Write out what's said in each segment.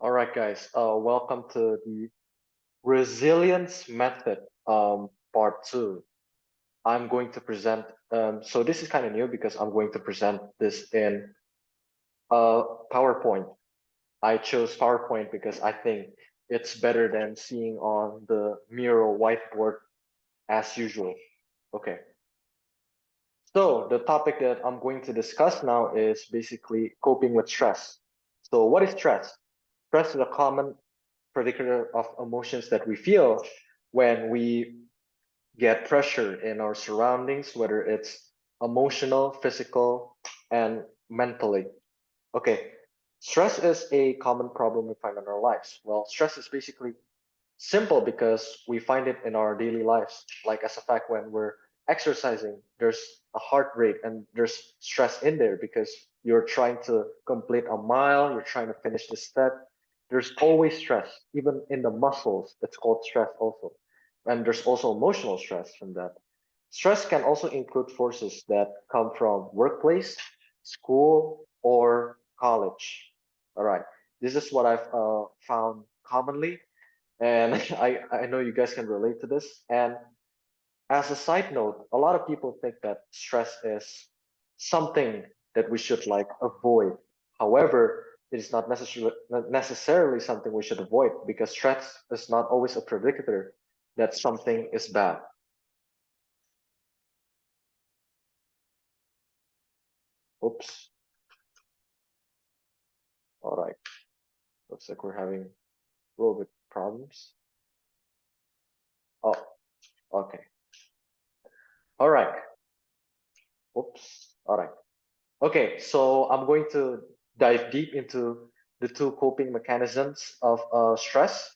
All right, guys. Welcome to the resilience method, part two. I'm going to present. So this is kind of new because I'm going to present this in PowerPoint. I chose PowerPoint because I think it's better than seeing on the Miro whiteboard as usual. Okay. So the topic that I'm going to discuss now is basically coping with stress. So what is stress? Stress is a common predictor of emotions that we feel when we get pressure in our surroundings, whether it's emotional, physical, and mentally. Okay, stress is a common problem we find in our lives. Well, stress is basically simple because we find it in our daily lives. Like, as a fact, when we're exercising, there's a heart rate and there's stress in there because you're trying to complete a mile, you're trying to finish the step. There's always stress, even in the muscles. It's called stress also. And there's also emotional stress from that. Stress can also include forces that come from workplace, school, or college. All right. This is what I've found commonly, and I know you guys can relate to this. And as a side note, a lot of people think that stress is something that we should like avoid. However, it is not necessarily something we should avoid because stress is not always a predictor that something is bad. Oops. All right. Looks like we're having a little bit problems. Oh, okay. All right. Oops. All right. Okay, so I'm going to dive deep into the two coping mechanisms of stress.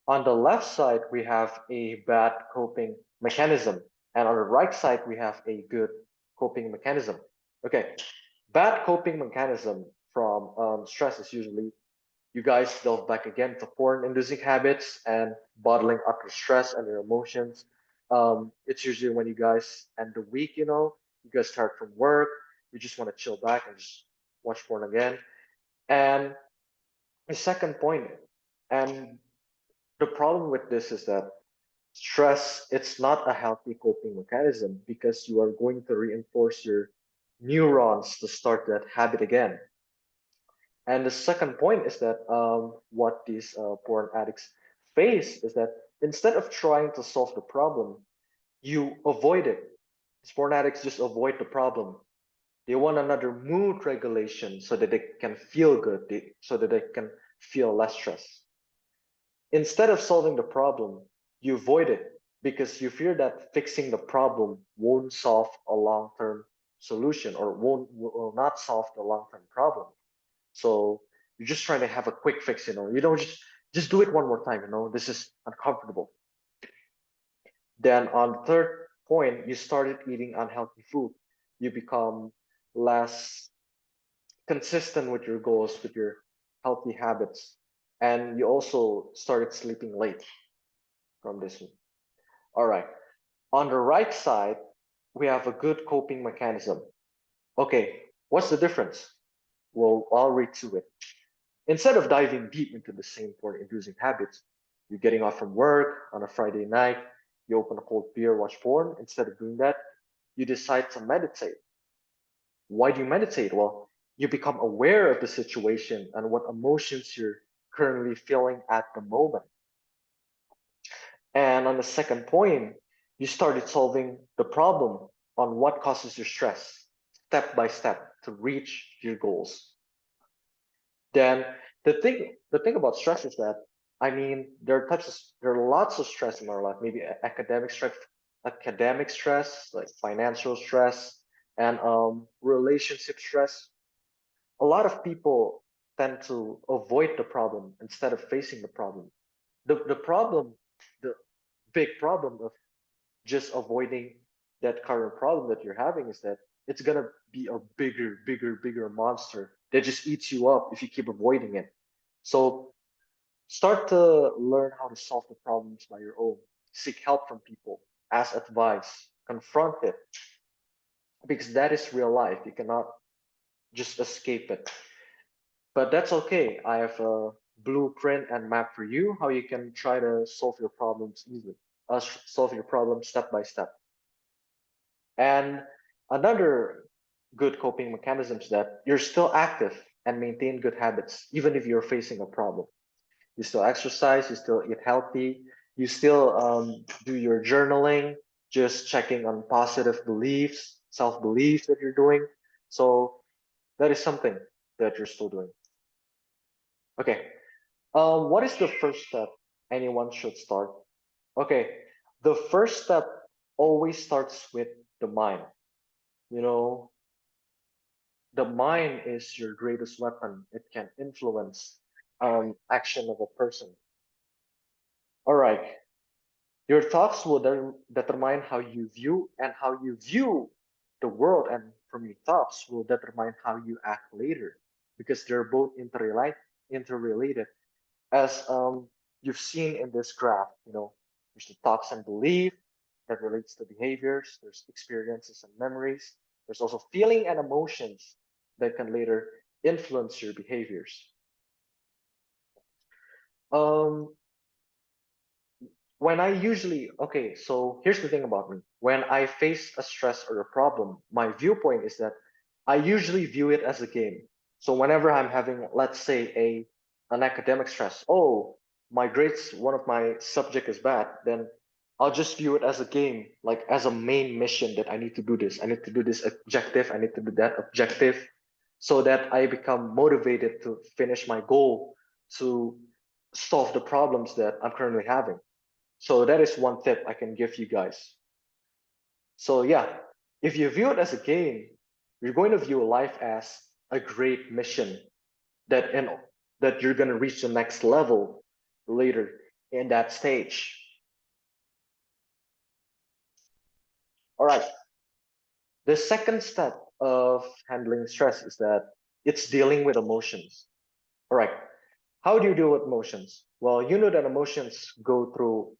On the left side, we have a bad coping mechanism, and on the right side, we have a good coping mechanism. Okay, bad coping mechanism from stress is usually you guys delve back again to porn-inducing habits and bottling up your stress and your emotions. It's usually when you guys end the week, you guys start from work, you just want to chill back and just watch porn again. And the second point, and the problem with this is that stress, it's not a healthy coping mechanism because you are going to reinforce your neurons to start that habit again. And the second point is that what these porn addicts face is that instead of trying to solve the problem, you avoid it. These porn addicts just avoid the problem. They want another mood regulation so that they can feel good, so that they can feel less stress. Instead of solving the problem, you avoid it because you fear that fixing the problem won't solve a long-term solution or will not solve the long-term problem. So you're just trying to have a quick fix, you don't just do it one more time, this is uncomfortable. Then on the third point, you started eating unhealthy food. You become less consistent with your goals, with your healthy habits, and you also started sleeping late from this one. All right. On the right side, we have a good coping mechanism. Okay, what's the difference? Well, I'll read to it. Instead of diving deep into the same porn-inducing habits, you're getting off from work on a Friday night, you open a cold beer, watch porn. Instead of doing that, you decide to meditate. Why do you meditate? Well, you become aware of the situation and what emotions you're currently feeling at the moment. And on the second point, you started solving the problem on what causes your stress, step by step, to reach your goals. Then the thing about stress is that, I mean, there are lots of stress in our life, maybe academic stress, like financial stress, and relationship stress. A lot of people tend to avoid the problem instead of facing the problem. The big problem of just avoiding that current problem that you're having is that it's gonna be a bigger monster that just eats you up if you keep avoiding it. So start to learn how to solve the problems by your own. Seek help from people, ask advice, confront it, because that is real life. You cannot just escape it. But that's okay. I have blueprint and map for you how you can try to solve your problems easily, solve your problems step by step. And another good coping mechanism is that you're still active and maintain good habits, even if you're facing a problem. You still exercise, you still eat healthy, you still do your journaling, just checking on positive beliefs, self beliefs that you're doing. So that is something that you're still doing. Okay. What is the first step anyone should start? Okay. The first step always starts with the mind. You know, the mind is your greatest weapon. It can influence action of a person. All right. Your thoughts will determine how you view, and how you view the world, and from your thoughts will determine how you act later, because they're both interrelated. As you've seen in this graph, there's the thoughts and belief that relates to behaviors. There's experiences and memories. There's also feeling and emotions that can later influence your behaviors. Um, so here's the thing about me. When I face a stress or a problem, my viewpoint is that I usually view it as a game. So whenever I'm having, let's say, an academic stress, oh, my grades, one of my subject is bad, then I'll just view it as a game, like as a main mission that I need to do this. I need to do this objective. I need to do that objective, so that I become motivated to finish my goal, to solve the problems that I'm currently having. So that is one tip I can give you guys. So yeah, if you view it as a game, you're going to view life as a great mission that in that you're going to reach the next level later in that stage. All right. The second step of handling stress is that it's dealing with emotions. All right. How do you deal with emotions? Well, you know that emotions go through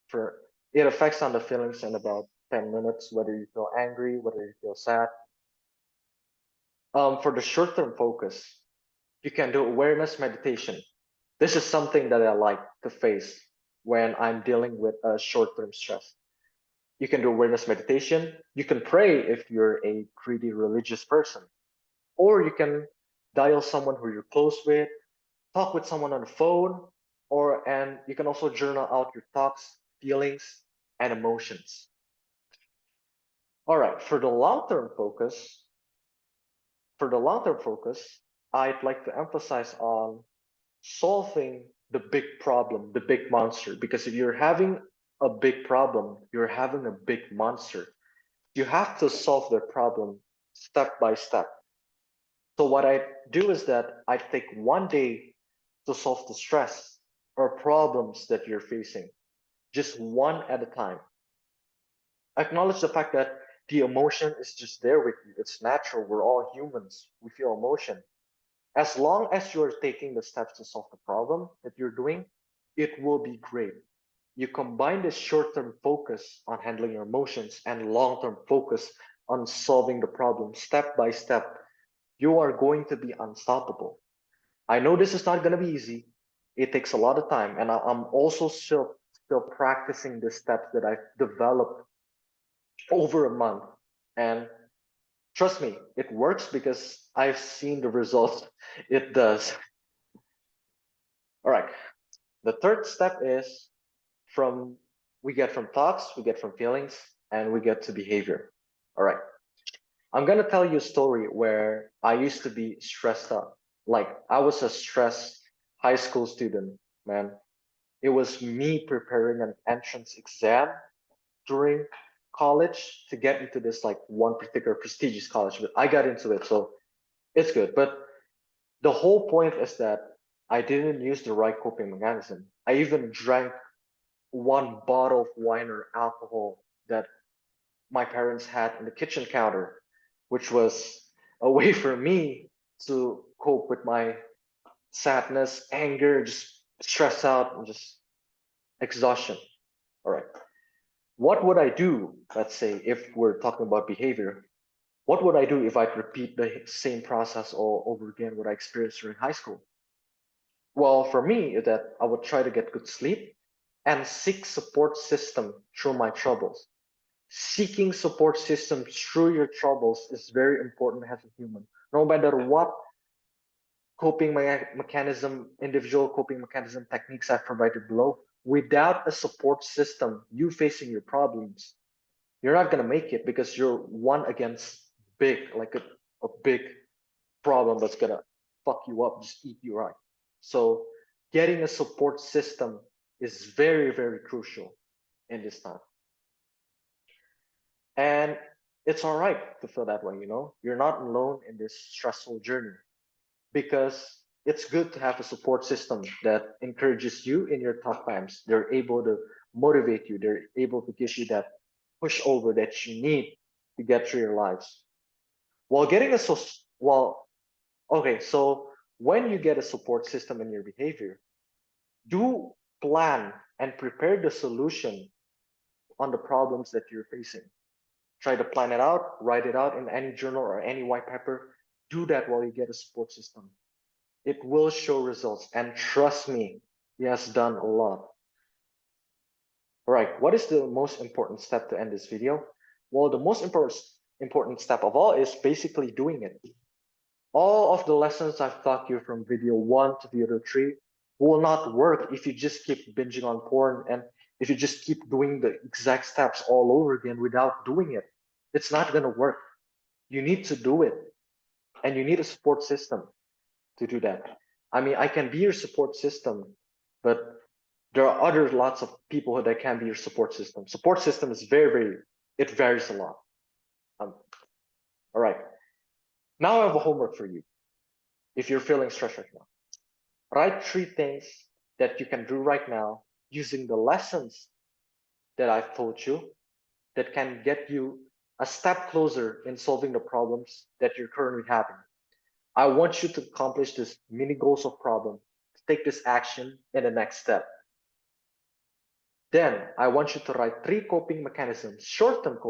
for it affects on the feelings in about 10 minutes, whether you feel angry, whether you feel sad. For the short term focus, you can do awareness meditation. This is something that I like to face when I'm dealing with a short term stress. You can do awareness meditation. You can pray if you're a pretty religious person, or you can dial someone who you're close with, talk with someone on the phone, and you can also journal out your thoughts, feelings, and emotions. All right, for the long-term focus, I'd like to emphasize on solving the big problem, the big monster. Because if you're having a big problem, you're having a big monster. You have to solve the problem step by step. So what I do is that I take one day to solve the stress or problems that you're facing, just one at a time. Acknowledge the fact that the emotion is just there with you. It's natural. We're all humans. We feel emotion. As long as you're taking the steps to solve the problem that you're doing, it will be great. You combine this short term focus on handling your emotions and long term focus on solving the problem step by step, you are going to be unstoppable. I know this is not going to be easy. It takes a lot of time. And I'm also still practicing the steps that I've developed over a month. And trust me, it works because I've seen the results it does. All right. The third step is from we get from thoughts, we get from feelings, and we get to behavior. All right. I'm gonna tell you a story where I used to be stressed out. Like I was a stressed high school student, man. It was me preparing an entrance exam during college to get into this like one particular prestigious college, but I got into it, so it's good. But the whole point is that I didn't use the right coping mechanism. I even drank one bottle of wine or alcohol that my parents had in the kitchen counter, which was a way for me to cope with my sadness, anger, just stress out, and just exhaustion. All right. What would I do? Let's say if we're talking about behavior, what would I do if I repeat the same process all over again what I experienced during high school? Well, for me, is that I would try to get good sleep and seek support system through my troubles. Seeking support system through your troubles is very important as a human. No matter what individual coping mechanism techniques I've provided below, without a support system, you facing your problems, you're not gonna make it because you're one against big, like a big problem that's gonna fuck you up, just eat you right. So getting a support system is very, very crucial in this time. And it's all right to feel that way, you know? You're not alone in this stressful journey because it's good to have a support system that encourages you in your tough times. They're able to motivate you, they're able to give you that push over that you need to get through your lives. While getting a so well, okay, so when you get a support system in your behavior, do plan and prepare the solution on the problems that you're facing. Try to plan it out, write it out in any journal or any white paper. Do that while you get a support system. It will show results. And trust me, he has done a lot. All right, what is the most important step to end this video? Well, the most important step of all is basically doing it. All of the lessons I've taught you from video 1 to video 3 will not work if you just keep binging on porn and if you just keep doing the exact steps all over again without doing it. It's not going to work. You need to do it, and you need a support system to do that. I mean, I can be your support system, but there are other lots of people that can be your support system. Support system is it varies a lot. All right. Now I have a homework for you. If you're feeling stressed right now, write 3 things that you can do right now using the lessons that I've told you that can get you a step closer in solving the problems that you're currently having. I want you to accomplish this mini goals of problem, to take this action in the next step. Then I want you to write 3 coping mechanisms, short-term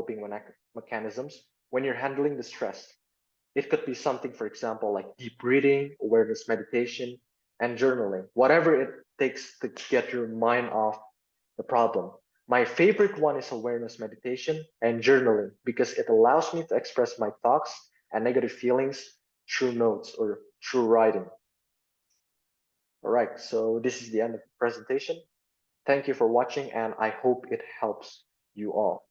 mechanisms when you're handling the stress. It could be something, for example, like deep breathing, awareness meditation, and journaling, whatever it takes to get your mind off the problem. My favorite one is awareness meditation and journaling because it allows me to express my thoughts and negative feelings through notes or through writing. All right, so this is the end of the presentation. Thank you for watching, and I hope it helps you all.